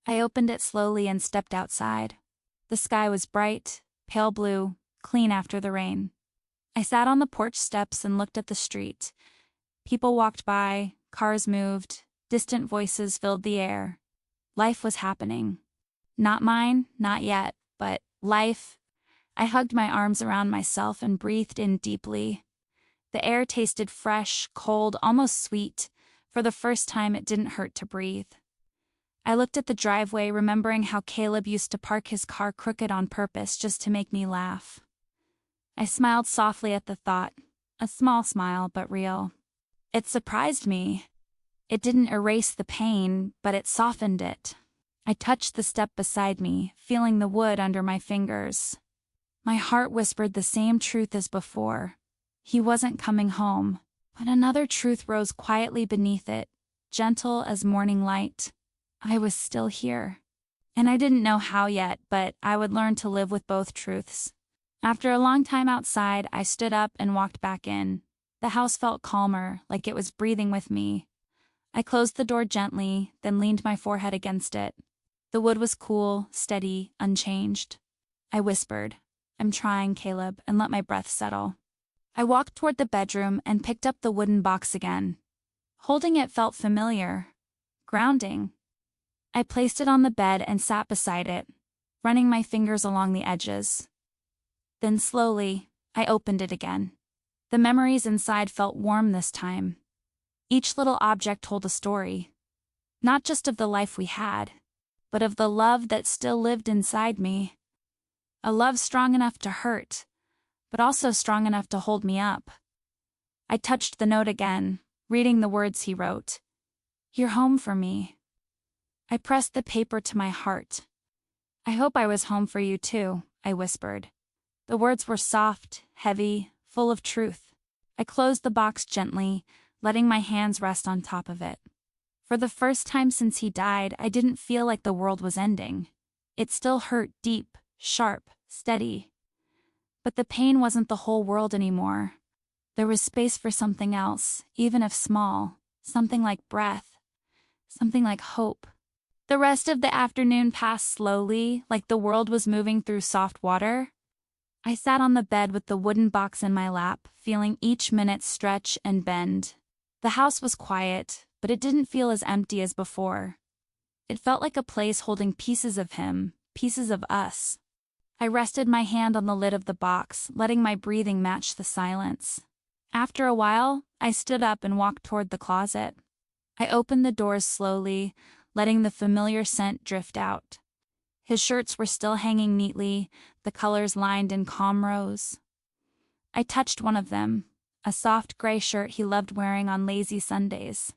Speaker 1: I opened it slowly and stepped outside. The sky was bright, pale blue, clean after the rain. I sat on the porch steps and looked at the street. People walked by, cars moved, distant voices filled the air. Life was happening. Not mine, not yet, but life. I hugged my arms around myself and breathed in deeply. The air tasted fresh, cold, almost sweet. For the first time, it didn't hurt to breathe. I looked at the driveway, remembering how Caleb used to park his car crooked on purpose just to make me laugh. I smiled softly at the thought, a small smile, but real. It surprised me. It didn't erase the pain, but it softened it. I touched the step beside me, feeling the wood under my fingers. My heart whispered the same truth as before. He wasn't coming home, but another truth rose quietly beneath it, gentle as morning light. I was still here. And I didn't know how yet, but I would learn to live with both truths. After a long time outside, I stood up and walked back in. The house felt calmer, like it was breathing with me. I closed the door gently, then leaned my forehead against it. The wood was cool, steady, unchanged. I whispered, "I'm trying, Caleb," and let my breath settle. I walked toward the bedroom and picked up the wooden box again. Holding it felt familiar, grounding. I placed it on the bed and sat beside it, running my fingers along the edges. Then slowly, I opened it again. The memories inside felt warm this time. Each little object told a story, not just of the life we had, but of the love that still lived inside me. A love strong enough to hurt, but also strong enough to hold me up. I touched the note again, reading the words he wrote. "You're home for me." I pressed the paper to my heart. "I hope I was home for you too," I whispered. The words were soft, heavy, full of truth. I closed the box gently, letting my hands rest on top of it. For the first time since he died, I didn't feel like the world was ending. It still hurt deep, sharp, steady. But the pain wasn't the whole world anymore. There was space for something else, even if small, something like breath, something like hope. The rest of the afternoon passed slowly, like the world was moving through soft water. I sat on the bed with the wooden box in my lap, feeling each minute stretch and bend. The house was quiet, but it didn't feel as empty as before. It felt like a place holding pieces of him, pieces of us. I rested my hand on the lid of the box, letting my breathing match the silence. After a while, I stood up and walked toward the closet. I opened the doors slowly, letting the familiar scent drift out. His shirts were still hanging neatly, the colors lined in calm rows. I touched one of them, a soft gray shirt he loved wearing on lazy Sundays.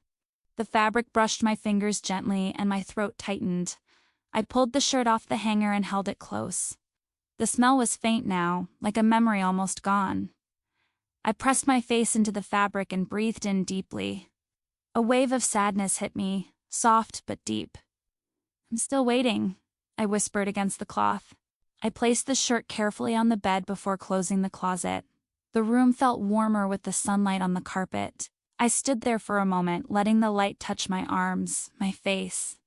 Speaker 1: The fabric brushed my fingers gently and my throat tightened. I pulled the shirt off the hanger and held it close. The smell was faint now, like a memory almost gone. I pressed my face into the fabric and breathed in deeply. A wave of sadness hit me, soft but deep. "I'm still waiting," I whispered against the cloth. I placed the shirt carefully on the bed before closing the closet. The room felt warmer with the sunlight on the carpet. I stood there for a moment, letting the light touch my arms, my face.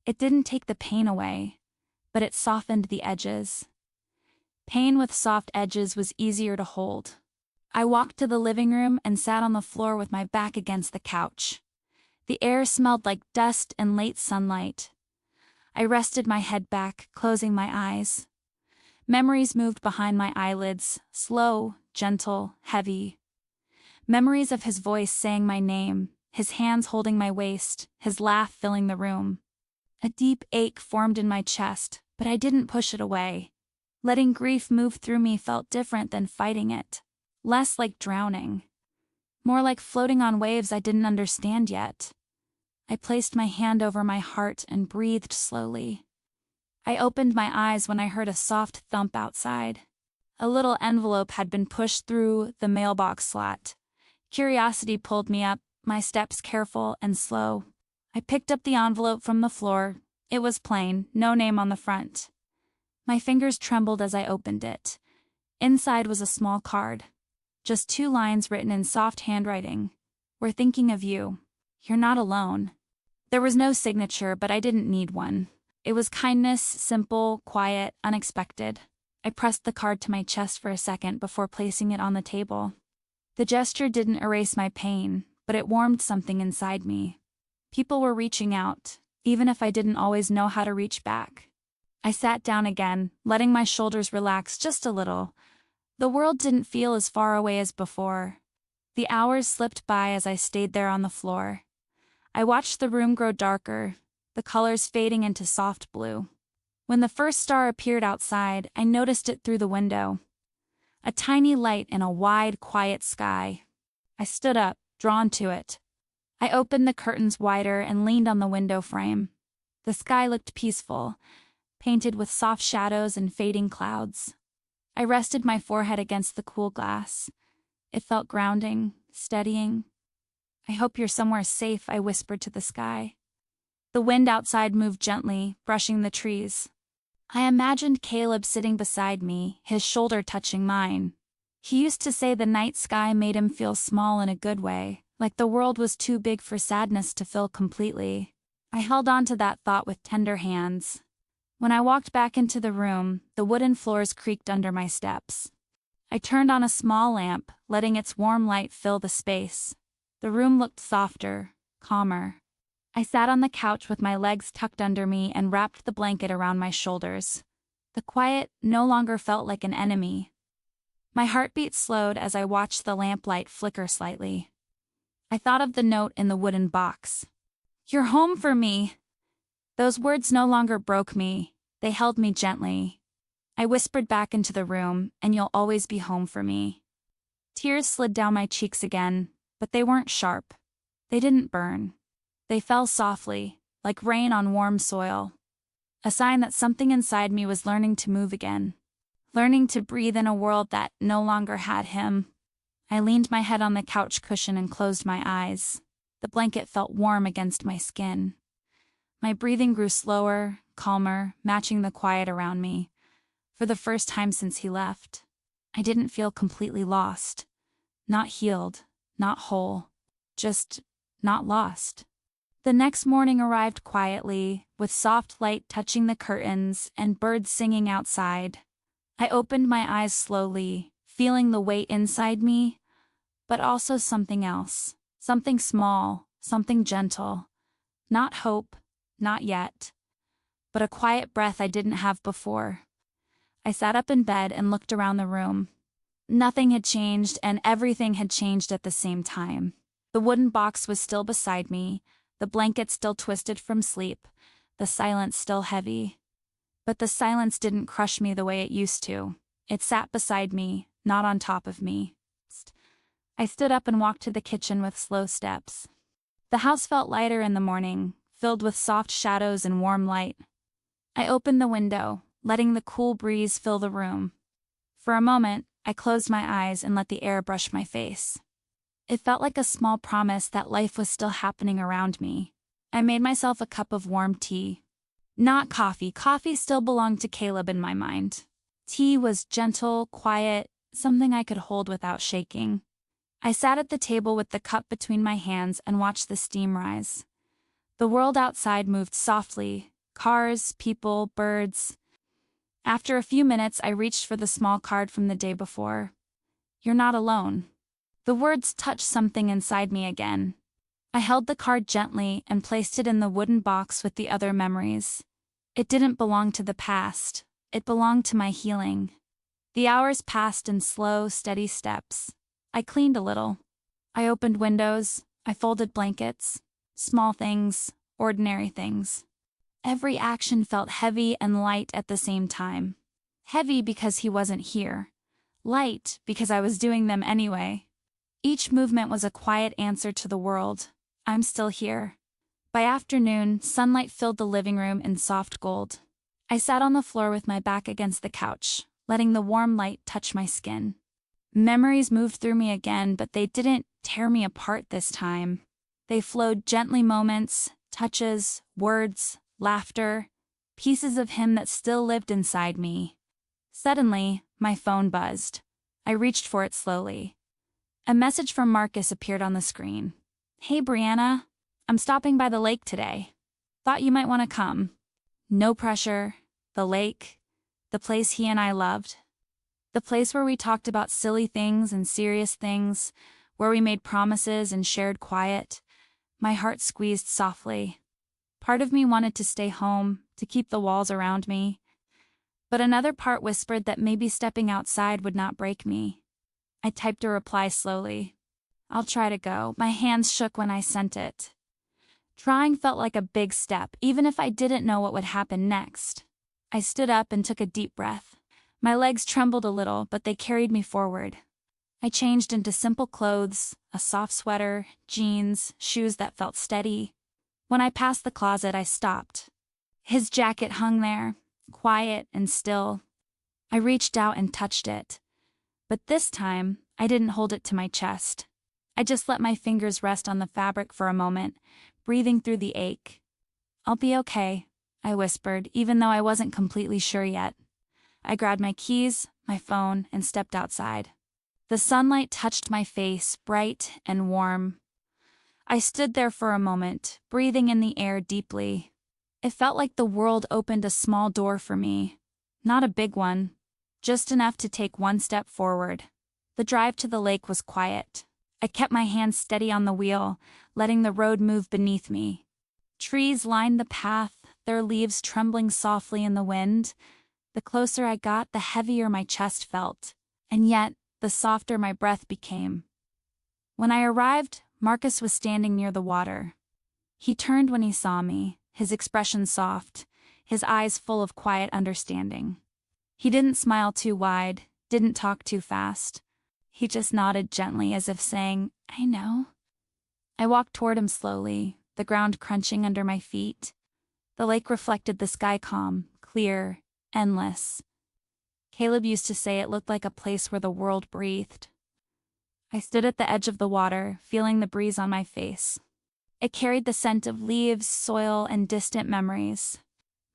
Speaker 1: It didn't take the pain away, but it softened the edges. Pain with soft edges was easier to hold. I walked to the living room and sat on the floor with my back against the couch. The air smelled like dust and late sunlight. I rested my head back, closing my eyes. Memories moved behind my eyelids, slow, gentle, heavy. Memories of his voice saying my name, his hands holding my waist, his laugh filling the room. A deep ache formed in my chest, but I didn't push it away. Letting grief move through me felt different than fighting it. Less like drowning. More like floating on waves I didn't understand yet. I placed my hand over my heart and breathed slowly. I opened my eyes when I heard a soft thump outside. A little envelope had been pushed through the mailbox slot. Curiosity pulled me up, my steps careful and slow. I picked up the envelope from the floor. It was plain, no name on the front. My fingers trembled as I opened it. Inside was a small card. Just 2 lines written in soft handwriting. "We're thinking of you. You're not alone." There was no signature, but I didn't need one. It was kindness, simple, quiet, unexpected. I pressed the card to my chest for a second before placing it on the table. The gesture didn't erase my pain, but it warmed something inside me. People were reaching out, even if I didn't always know how to reach back. I sat down again, letting my shoulders relax just a little. The world didn't feel as far away as before. The hours slipped by as I stayed there on the floor. I watched the room grow darker, the colors fading into soft blue. When the first star appeared outside, I noticed it through the window. A tiny light in a wide, quiet sky. I stood up, drawn to it. I opened the curtains wider and leaned on the window frame. The sky looked peaceful, painted with soft shadows and fading clouds. I rested my forehead against the cool glass. It felt grounding, steadying. "I hope you're somewhere safe," I whispered to the sky. The wind outside moved gently, brushing the trees. I imagined Caleb sitting beside me, his shoulder touching mine. He used to say the night sky made him feel small in a good way, like the world was too big for sadness to fill completely. I held on to that thought with tender hands. When I walked back into the room, the wooden floors creaked under my steps. I turned on a small lamp, letting its warm light fill the space. The room looked softer, calmer. I sat on the couch with my legs tucked under me and wrapped the blanket around my shoulders. The quiet no longer felt like an enemy. My heartbeat slowed as I watched the lamplight flicker slightly. I thought of the note in the wooden box. "You're home for me." Those words no longer broke me, they held me gently. I whispered back into the room, "And you'll always be home for me." Tears slid down my cheeks again, but they weren't sharp. They didn't burn. They fell softly, like rain on warm soil. A sign that something inside me was learning to move again. Learning to breathe in a world that no longer had him. I leaned my head on the couch cushion and closed my eyes. The blanket felt warm against my skin. My breathing grew slower, calmer, matching the quiet around me. For the first time since he left, I didn't feel completely lost. Not healed, not whole, just not lost. The next morning arrived quietly, with soft light touching the curtains and birds singing outside. I opened my eyes slowly, feeling the weight inside me, but also something else. Something small, something gentle. Not hope, not yet, but a quiet breath I didn't have before. I sat up in bed and looked around the room. Nothing had changed, and everything had changed at the same time. The wooden box was still beside me, the blanket still twisted from sleep, the silence still heavy. But the silence didn't crush me the way it used to. It sat beside me, not on top of me. I stood up and walked to the kitchen with slow steps. The house felt lighter in the morning, filled with soft shadows and warm light. I opened the window, letting the cool breeze fill the room. For a moment, I closed my eyes and let the air brush my face. It felt like a small promise that life was still happening around me. I made myself a cup of warm tea. Not coffee. Coffee still belonged to Caleb in my mind. Tea was gentle, quiet, something I could hold without shaking. I sat at the table with the cup between my hands and watched the steam rise. The world outside moved softly. Cars, people, birds. After a few minutes, I reached for the small card from the day before. "You're not alone." The words touched something inside me again. I held the card gently and placed it in the wooden box with the other memories. It didn't belong to the past. It belonged to my healing. The hours passed in slow, steady steps. I cleaned a little. I opened windows. I folded blankets. Small things, ordinary things. Every action felt heavy and light at the same time. Heavy because he wasn't here. Light because I was doing them anyway. Each movement was a quiet answer to the world. I'm still here. By afternoon, sunlight filled the living room in soft gold. I sat on the floor with my back against the couch, letting the warm light touch my skin. Memories moved through me again, but they didn't tear me apart this time. They flowed gently, moments, touches, words, laughter, pieces of him that still lived inside me. Suddenly, my phone buzzed. I reached for it slowly. A message from Marcus appeared on the screen. "Hey Brianna, I'm stopping by the lake today. Thought you might want to come." No pressure. The lake. The place he and I loved. The place where we talked about silly things and serious things, where we made promises and shared quiet. My heart squeezed softly. Part of me wanted to stay home, to keep the walls around me. But another part whispered that maybe stepping outside would not break me. I typed a reply slowly. "I'll try to go." My hands shook when I sent it. Trying felt like a big step, even if I didn't know what would happen next. I stood up and took a deep breath. My legs trembled a little, but they carried me forward. I changed into simple clothes, a soft sweater, jeans, shoes that felt steady. When I passed the closet, I stopped. His jacket hung there, quiet and still. I reached out and touched it. But this time, I didn't hold it to my chest. I just let my fingers rest on the fabric for a moment, breathing through the ache. "I'll be okay," I whispered, even though I wasn't completely sure yet. I grabbed my keys, my phone, and stepped outside. The sunlight touched my face, bright and warm. I stood there for a moment, breathing in the air deeply. It felt like the world opened a small door for me. Not a big one, just enough to take one step forward. The drive to the lake was quiet. I kept my hands steady on the wheel, letting the road move beneath me. Trees lined the path, their leaves trembling softly in the wind. The closer I got, the heavier my chest felt, and yet the softer my breath became. When I arrived, Marcus was standing near the water. He turned when he saw me, his expression soft, his eyes full of quiet understanding. He didn't smile too wide, didn't talk too fast. He just nodded gently as if saying, "I know." I walked toward him slowly, the ground crunching under my feet. The lake reflected the sky calm, clear, endless. Caleb used to say it looked like a place where the world breathed. I stood at the edge of the water, feeling the breeze on my face. It carried the scent of leaves, soil, and distant memories.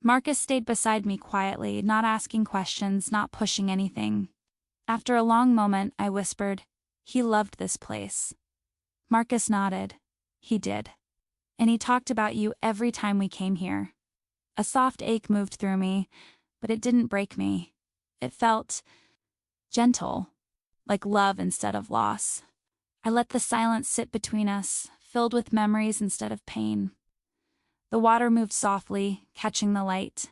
Speaker 1: Marcus stayed beside me quietly, not asking questions, not pushing anything. After a long moment, I whispered, "He loved this place." Marcus nodded. He did. And he talked about you every time we came here. A soft ache moved through me, but it didn't break me. It felt gentle, like love instead of loss. I let the silence sit between us, filled with memories instead of pain. The water moved softly, catching the light.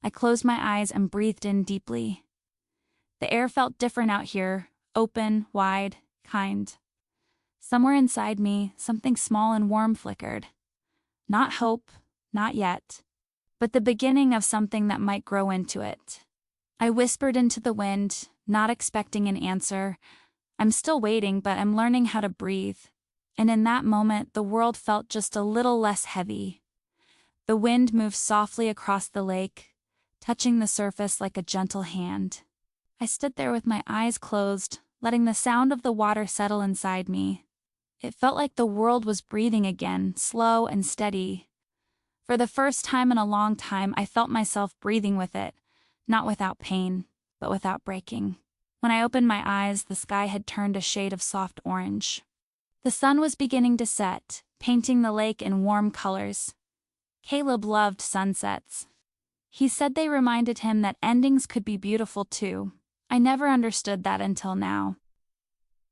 Speaker 1: I closed my eyes and breathed in deeply. The air felt different out here, open, wide, kind. Somewhere inside me, something small and warm flickered. Not hope, not yet, but the beginning of something that might grow into it. I whispered into the wind, not expecting an answer. I'm still waiting, but I'm learning how to breathe. And in that moment, the world felt just a little less heavy. The wind moved softly across the lake, touching the surface like a gentle hand. I stood there with my eyes closed, letting the sound of the water settle inside me. It felt like the world was breathing again, slow and steady. For the first time in a long time, I felt myself breathing with it, not without pain, but without breaking. When I opened my eyes, the sky had turned a shade of soft orange. The sun was beginning to set, painting the lake in warm colors. Caleb loved sunsets. He said they reminded him that endings could be beautiful too. I never understood that until now.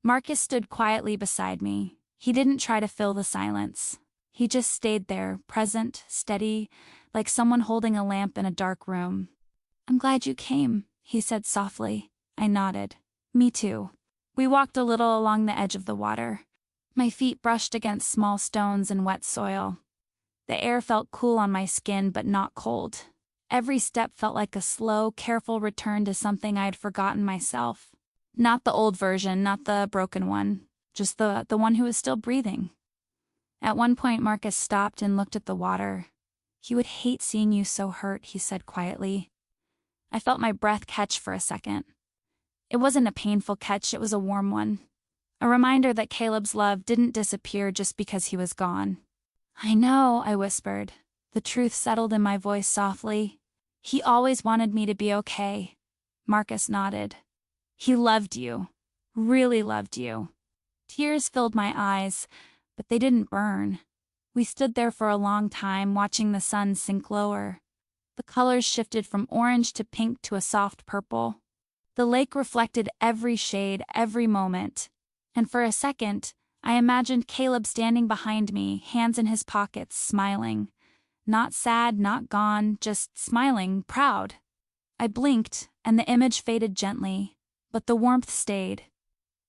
Speaker 1: Marcus stood quietly beside me. He didn't try to fill the silence. He just stayed there, present, steady, like someone holding a lamp in a dark room. "I'm glad you came," he said softly. I nodded. "Me too." We walked a little along the edge of the water. My feet brushed against small stones and wet soil. The air felt cool on my skin but not cold. Every step felt like a slow, careful return to something I had forgotten myself. Not the old version, not the broken one, just the one who was still breathing. At one point, Marcus stopped and looked at the water. "He would hate seeing you so hurt," he said quietly. I felt my breath catch for a second. It wasn't a painful catch, it was a warm one. A reminder that Caleb's love didn't disappear just because he was gone. "I know," I whispered. The truth settled in my voice softly. "He always wanted me to be okay." Marcus nodded. "He loved you. Really loved you." Tears filled my eyes, but they didn't burn. We stood there for a long time, watching the sun sink lower. The colors shifted from orange to pink to a soft purple. The lake reflected every shade, every moment. And for a second, I imagined Caleb standing behind me, hands in his pockets, smiling. Not sad, not gone, just smiling, proud. I blinked, and the image faded gently, but the warmth stayed.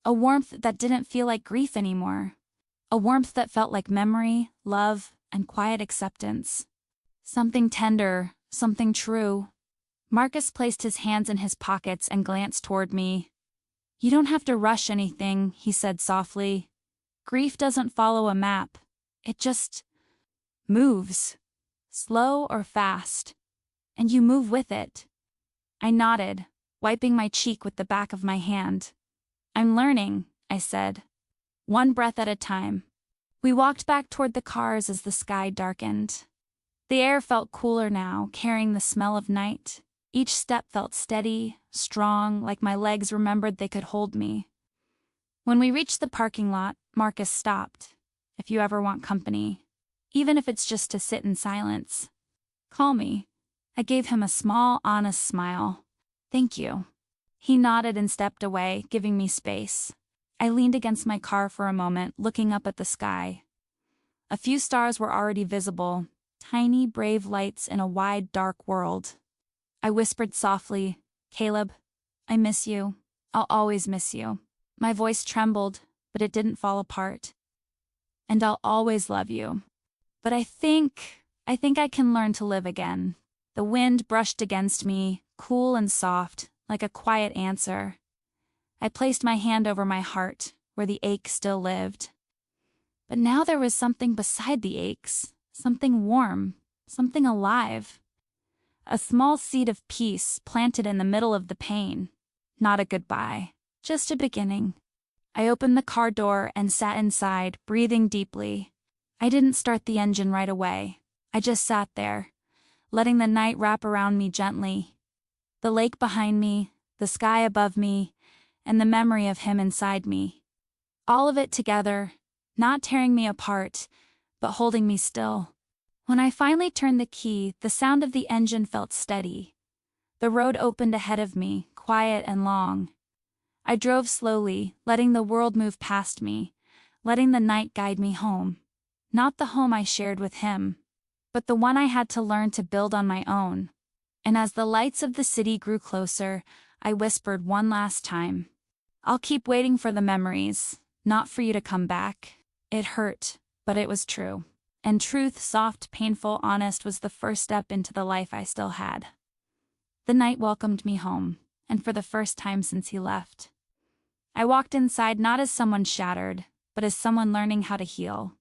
Speaker 1: A warmth that didn't feel like grief anymore. A warmth that felt like memory, love, and quiet acceptance. Something tender, something true. Marcus placed his hands in his pockets and glanced toward me. "You don't have to rush anything," he said softly. "Grief doesn't follow a map. It just moves, slow or fast, and you move with it." I nodded, wiping my cheek with the back of my hand. "I'm learning," I said. "One breath at a time." We walked back toward the cars as the sky darkened. The air felt cooler now, carrying the smell of night. Each step felt steady, strong, like my legs remembered they could hold me. When we reached the parking lot, Marcus stopped. "If you ever want company, even if it's just to sit in silence, call me." I gave him a small, honest smile. "Thank you." He nodded and stepped away, giving me space. I leaned against my car for a moment, looking up at the sky. A few stars were already visible, tiny, brave lights in a wide, dark world. I whispered softly, "Caleb, I miss you. I'll always miss you." My voice trembled, but it didn't fall apart. "And I'll always love you. But I think I can learn to live again." The wind brushed against me, cool and soft, like a quiet answer. I placed my hand over my heart, where the ache still lived. But now there was something beside the aches, something warm, something alive. A small seed of peace planted in the middle of the pain. Not a goodbye, just a beginning. I opened the car door and sat inside, breathing deeply. I didn't start the engine right away. I just sat there, letting the night wrap around me gently. The lake behind me, the sky above me, and the memory of him inside me. All of it together, not tearing me apart, but holding me still. When I finally turned the key, the sound of the engine felt steady. The road opened ahead of me, quiet and long. I drove slowly, letting the world move past me, letting the night guide me home. Not the home I shared with him, but the one I had to learn to build on my own. And as the lights of the city grew closer, I whispered one last time, "I'll keep waiting for the memories, not for you to come back." It hurt, but it was true. And truth, soft, painful, honest, was the first step into the life I still had. The night welcomed me home, and for the first time since he left. I walked inside not as someone shattered, but as someone learning how to heal.